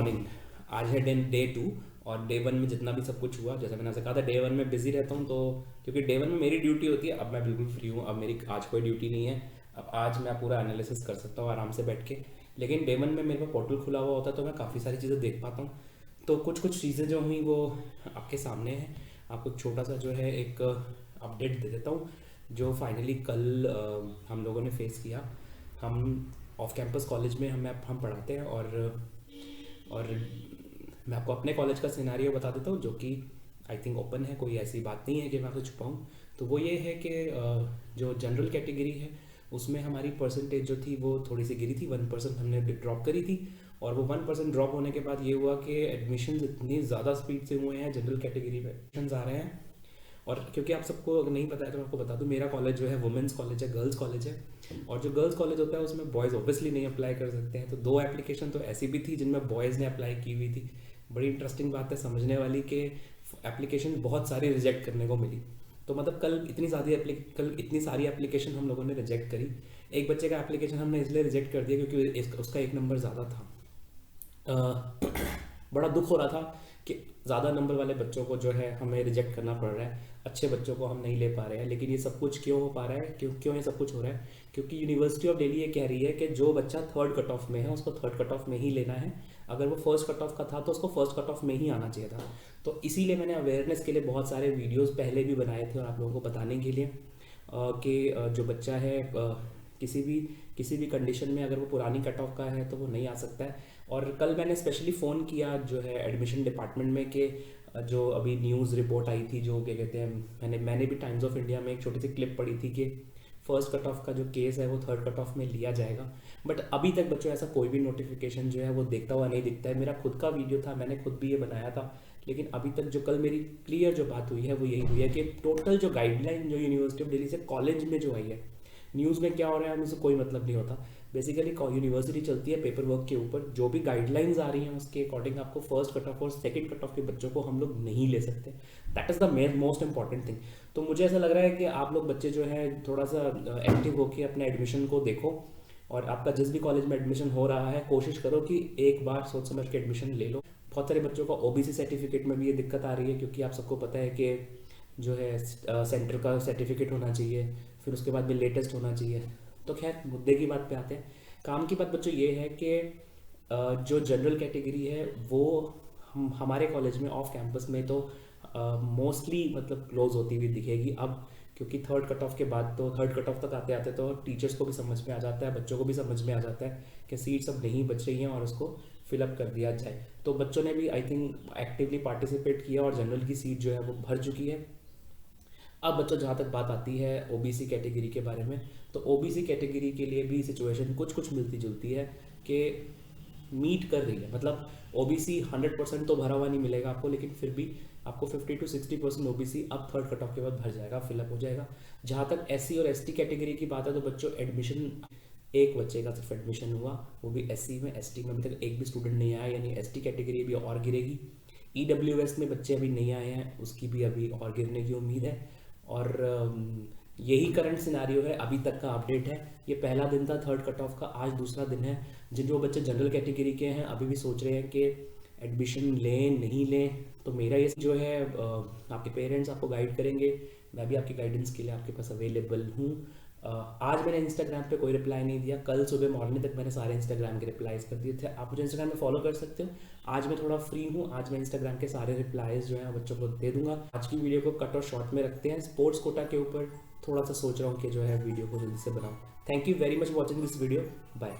Morning. आज है day 2 और डे 1 में जितना भी सब कुछ हुआ, जैसे मैंने आपसे कहा था डे 1 में बिजी रहता हूँ, तो क्योंकि डे 1 में मेरी ड्यूटी होती है। अब मैं बिल्कुल फ्री हूँ, अब मेरी आज कोई ड्यूटी नहीं है। अब आज मैं पूरा एनालिसिस कर सकता हूँ आराम से बैठ के। लेकिन डे 1 में मेरे पास पोर्टल खुला हुआ होता है तो मैं काफ़ी सारी चीज़ें देख पाता हूँ। तो कुछ कुछ चीज़ें जो हुई वो आपके सामने हैं। आपको छोटा सा जो है एक अपडेट दे देता हूँ। जो फाइनली कल हम लोगों ने फेस किया। हम ऑफ कैंपस कॉलेज में हम पढ़ाते हैं और मैं आपको अपने कॉलेज का सिनारियो बता देता हूँ, जो कि आई थिंक ओपन है, कोई ऐसी बात नहीं है कि मैं आपसे छुपाऊँ। तो वो ये है कि जो जनरल कैटेगरी है उसमें हमारी परसेंटेज जो थी वो थोड़ी सी गिरी थी, 1% हमने ड्रॉप करी थी। और वो 1% ड्रॉप होने के बाद ये हुआ कि एडमिशन इतनी ज़्यादा स्पीड से हुए हैं, जनरल कैटेगरी में एडमिशन आ रहे हैं। और क्योंकि आप सबको अगर नहीं पता है तो मैं आपको बता दूं, मेरा कॉलेज जो है वुमेंस कॉलेज है, गर्ल्स कॉलेज है। और जो गर्ल्स कॉलेज होता है उसमें बॉयज़ ऑब्वियसली नहीं अप्लाई कर सकते हैं। तो 2 एप्लीकेशन तो ऐसी भी थी जिनमें बॉयज़ ने अप्लाई की हुई थी। बड़ी इंटरेस्टिंग बात है समझने वाली कि एप्लीकेशन बहुत सारी रिजेक्ट करने को मिली। तो मतलब कल इतनी सारी एप्लीकेशन हम लोगों ने रिजेक्ट करी। एक बच्चे का एप्लीकेशन हमने इसलिए रिजेक्ट कर दिया क्योंकि उसका 1 नंबर ज़्यादा था। बड़ा दुख हो रहा था कि ज़्यादा नंबर वाले बच्चों को जो है हमें रिजेक्ट करना पड़ रहा है, अच्छे बच्चों को हम नहीं ले पा रहे हैं। लेकिन ये सब कुछ क्यों हो पा रहा है, क्यों ये सब कुछ हो रहा है? क्योंकि यूनिवर्सिटी ऑफ दिल्ली ये कह रही है कि जो बच्चा 3rd कट ऑफ में है उसको 3rd कट ऑफ में ही लेना है। अगर वो 1st कट ऑफ का था तो उसको 1st कट ऑफ में ही आना चाहिए था। तो इसीलिए मैंने अवेयरनेस के लिए बहुत सारे वीडियोज़ पहले भी बनाए थे और आप लोगों को बताने के लिए कि जो बच्चा है किसी भी कंडीशन में अगर वो पुरानी कट ऑफ का है तो वो नहीं आ सकता है। और कल मैंने स्पेशली फ़ोन किया जो है एडमिशन डिपार्टमेंट में कि जो अभी न्यूज़ रिपोर्ट आई थी, जो क्या कहते हैं, मैंने भी टाइम्स ऑफ इंडिया में एक छोटी सी क्लिप पढ़ी थी कि 1st कट ऑफ का जो केस है वो 3rd कट ऑफ में लिया जाएगा। बट अभी तक बच्चों ऐसा कोई भी नोटिफिकेशन जो है वो देखता हुआ नहीं दिखता है। मेरा खुद का वीडियो था, मैंने खुद भी ये बनाया था। लेकिन अभी तक जो कल मेरी क्लियर जो बात हुई है वो यही हुई है कि टोटल जो गाइडलाइन जो यूनिवर्सिटी ऑफ दिल्ली से कॉलेज में जो आई है, न्यूज़ में क्या हो रहा है हमें से कोई मतलब नहीं होता। बेसिकली यूनिवर्सिटी चलती है पेपर वर्क के ऊपर। जो भी गाइडलाइंस आ रही हैं उसके अकॉर्डिंग आपको 1st कट ऑफ और 2nd कट ऑफ के बच्चों को हम लोग नहीं ले सकते। That is the most important thing. तो मुझे ऐसा लग रहा है कि आप लोग बच्चे जो हैं थोड़ा सा एक्टिव होकर अपने एडमिशन को देखो। और आपका जिस भी कॉलेज में एडमिशन हो रहा है कोशिश करो कि एक बार सोच समझ के एडमिशन ले लो। बहुत सारे बच्चों का ओबीसी सर्टिफिकेट में भी ये दिक्कत आ रही है, क्योंकि आप सबको पता है कि जो है सेंटर का सर्टिफिकेट होना चाहिए, फिर उसके बाद भी लेटेस्ट होना चाहिए। तो खैर मुद्दे की बात पे आते हैं। काम की बात बच्चों ये है कि जो जनरल कैटेगरी है वो हमारे कॉलेज में ऑफ कैंपस में तो मोस्टली मतलब क्लोज होती हुई दिखेगी अब। क्योंकि 3rd कट ऑफ के बाद तो 3rd कट ऑफ तक आते आते तो टीचर्स को भी समझ में आ जाता है, बच्चों को भी समझ में आ जाता है कि सीट्स अब नहीं बच रही हैं और उसको फिलअप कर दिया जाए। तो बच्चों ने भी आई थिंक एक्टिवली पार्टिसिपेट किया और जनरल की सीट जो है वो भर चुकी है। अब बच्चों जहाँ तक बात आती है ओबीसी कैटेगरी के बारे में, तो ओबीसी कैटेगरी के लिए भी सिचुएशन कुछ कुछ मिलती जुलती है कि मीट कर रही है। मतलब ओबीसी 100% तो भरा हुआ नहीं मिलेगा आपको, लेकिन फिर भी आपको 50 to 60% ओबीसी अब 3rd कट ऑफ के बाद भर जाएगा, फिलअप हो जाएगा। जहाँ तक एससी और एसटी कैटेगरी की बात है तो बच्चों एडमिशन एक बच्चे का सिर्फ एडमिशन हुआ, वो भी एससी में। एसटी में अभी तक एक भी स्टूडेंट नहीं आया, यानी एसटी कैटेगरी भी और गिरेगी। ईडब्ल्यूएस में बच्चे अभी नहीं आए हैं, उसकी भी अभी और गिरने की उम्मीद है। और यही करंट सिनारियो है, अभी तक का अपडेट है। ये पहला दिन था 3rd कट ऑफ का, आज दूसरा दिन है। जो बच्चे जनरल कैटेगरी के हैं अभी भी सोच रहे हैं कि एडमिशन लें नहीं लें, तो मेरा ये जो है आपके पेरेंट्स आपको गाइड करेंगे। मैं भी आपकी गाइडेंस के लिए आपके पास अवेलेबल हूँ। आज मैंने इंस्टाग्राम पे कोई रिप्लाई नहीं दिया, कल सुबह मॉर्निंग तक मैंने सारे इंस्टाग्राम के रिप्लाईज कर दिए थे। आप मुझे इंस्टाग्राम में फॉलो कर सकते हो। आज मैं थोड़ा फ्री हूँ, आज मैं इंस्टाग्राम के सारे रिप्लाईज जो है बच्चों को दे दूंगा। आज की वीडियो को कट और शॉर्ट में रखते हैं। स्पोर्ट्स कोटा के ऊपर थोड़ा सा सोच रहा हूँ कि जो है वीडियो को जल्दी से बनाऊँ। Thank you very much watching this video. Bye.